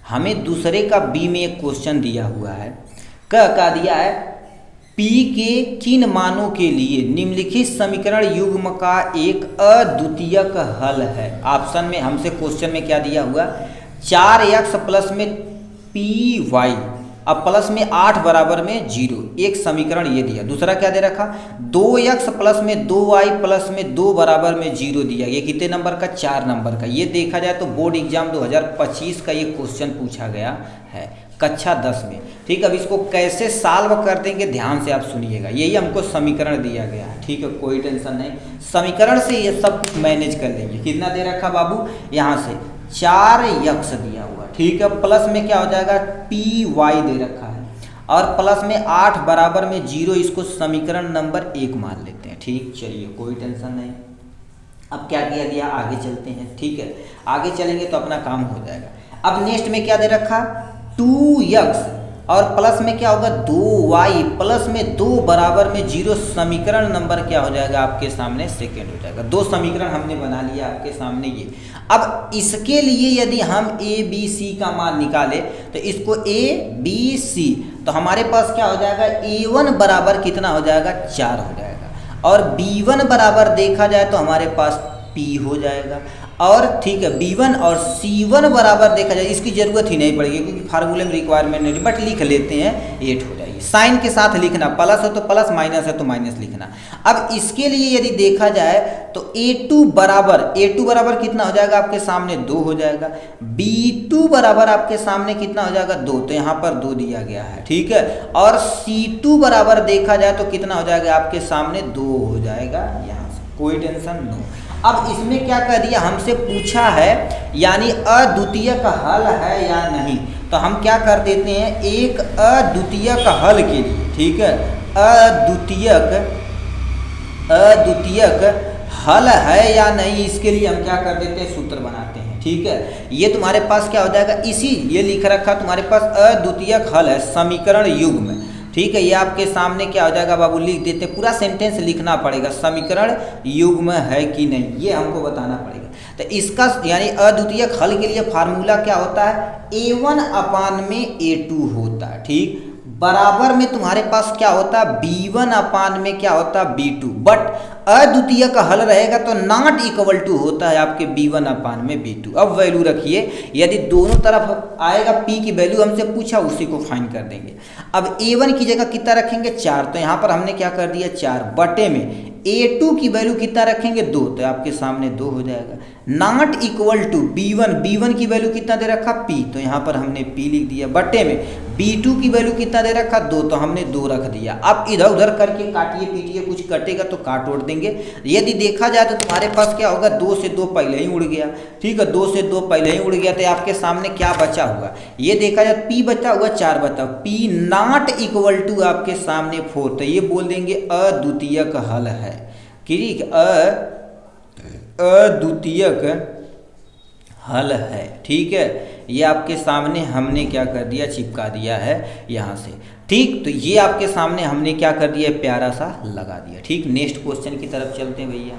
हमें दूसरे का बी में एक क्वेश्चन दिया हुआ है। क्या दिया है, P के किन मानों के लिए निम्नलिखित समीकरण युग्म का एक अद्वितीयक हल है। ऑप्शन में हमसे क्वेश्चन में क्या दिया हुआ, 4x प्लस में py अब प्लस में 8 बराबर में 0, एक समीकरण ये दिया। दूसरा क्या दे रखा, 2x प्लस में 2y प्लस में 2 बराबर में 0 दिया। ये कितने नंबर का, 4 नंबर का। ये देखा जाए तो बोर्ड एग्जाम 2025 का ये क्वेश्चन पूछा गया है कक्षा 10 में। ठीक है, अब इसको कैसे सॉल्व कर देंगे ध्यान से आप सुनिएगा। यही हमको समीकरण दिया गया है। ठीक है, कोई टेंशन नहीं, समीकरण से ये सब कुछ मैनेज कर लेंगे। कितना दे रखा बाबू, यहाँ से 4x दिया हुआ। ठीक है, प्लस में क्या हो जाएगा, py दे रखा है और प्लस में 8 बराबर में 0, इसको समीकरण नंबर 1 मान लेते हैं। ठीक, चलिए कोई टेंशन नहीं। अब क्या किया गया, आगे चलते हैं। ठीक है, आगे चलेंगे तो अपना काम हो जाएगा। अब नेक्स्ट में क्या दे रखा, 2x और प्लस में क्या होगा 2y प्लस में 2 बराबर में 0, समीकरण नंबर क्या हो जाएगा आपके सामने, सेकेंड हो जाएगा। 2 समीकरण हमने बना लिया आपके सामने ये। अब इसके लिए यदि हम a b c का मान निकाले तो इसको a b c, तो हमारे पास क्या हो जाएगा, a1 बराबर कितना हो जाएगा, 4 हो जाएगा और b1 बराबर देखा जाए तो हमारे पास p हो जाएगा। और ठीक है, b1 और c1 बराबर देखा जाए, इसकी जरूरत ही नहीं पड़ेगी क्योंकि फार्मूले में रिक्वायरमेंट नहीं, बट लिख लेते हैं 8 हो जाएगी। साइन के साथ लिखना, प्लस है तो प्लस, माइनस है तो माइनस लिखना। अब इसके लिए यदि देखा जाए तो a2 बराबर कितना हो जाएगा आपके सामने, 2 हो जाएगा। b2 बराबर आपके सामने कितना हो जाएगा, 2, तो यहाँ पर 2 दिया गया है। ठीक है, और c2 बराबर देखा जाए तो कितना हो जाएगा आपके सामने, 2 हो जाएगा यहाँ से। कोई टेंशन नो। अब इसमें क्या कर दिया, हमसे पूछा है यानी अद्वितीयक हल है या नहीं, तो हम क्या कर देते हैं, एक अद्वितीयक हल के लिए, ठीक है, अद्वितीयक हल है या नहीं, इसके लिए हम क्या कर देते हैं, सूत्र बनाते हैं। ठीक है, ये तुम्हारे पास क्या हो जाएगा, इसी ये लिख रखा तुम्हारे पास अद्वितीयक हल है समीकरण युग्म। ठीक है, ये आपके सामने क्या हो जाएगा बाबू, लिख देते, पूरा सेंटेंस लिखना पड़ेगा, समीकरण युग्म है कि नहीं ये हमको बताना पड़ेगा। तो इसका यानी अद्वितीयक हल के लिए फार्मूला क्या होता है, a1 अपान में a2 होता है। ठीक, बराबर में तुम्हारे पास क्या होता है, b1 अपान में क्या होता है, b2, बट अद्वितीयक हल रहेगा तो नॉट इक्वल टू होता है आपके b1 अपान में b2। अब वैल्यू रखिए, यदि दोनों तरफ आएगा p की वैल्यू हमसे पूछा उसी को फाइंड कर देंगे। अब a1 की जगह कितना रखेंगे, 4, तो यहाँ पर हमने क्या कर दिया, 4 बटे में a2 की वैल्यू कितना रखेंगे, 2, तो आपके सामने 2 हो जाएगा। नॉट इक्वल टू b1 की वैल्यू कितना दे रखा, p, तो यहाँ पर हमने p लिख दिया, बटे में b2 की वैल्यू कितना दे रखा, 2, तो हमने 2 रख दिया। अब इधर उधर करके काटिए पीटिए, कुछ कटेगा तो काट ओट देंगे। यदि देखा जाए तो तुम्हारे पास क्या होगा, 2 से 2 पहले ही उड़ गया। ठीक है, 2 से 2 पहले ही उड़ गया, तो आपके सामने क्या बचा हुआ, ये देखा जाए p बचा हुआ 4 बचा, p नॉट इक्वल टू आपके सामने 4, तो ये बोल देंगे अद्वितीयक हल है। ठीक, अद्वितीयक हल है। ठीक है, ये आपके सामने हमने क्या कर दिया, चिपका दिया है यहाँ से। ठीक, तो ये आपके सामने हमने क्या कर दिया, प्यारा सा लगा दिया। ठीक, नेक्स्ट क्वेश्चन की तरफ चलते हैं भैया।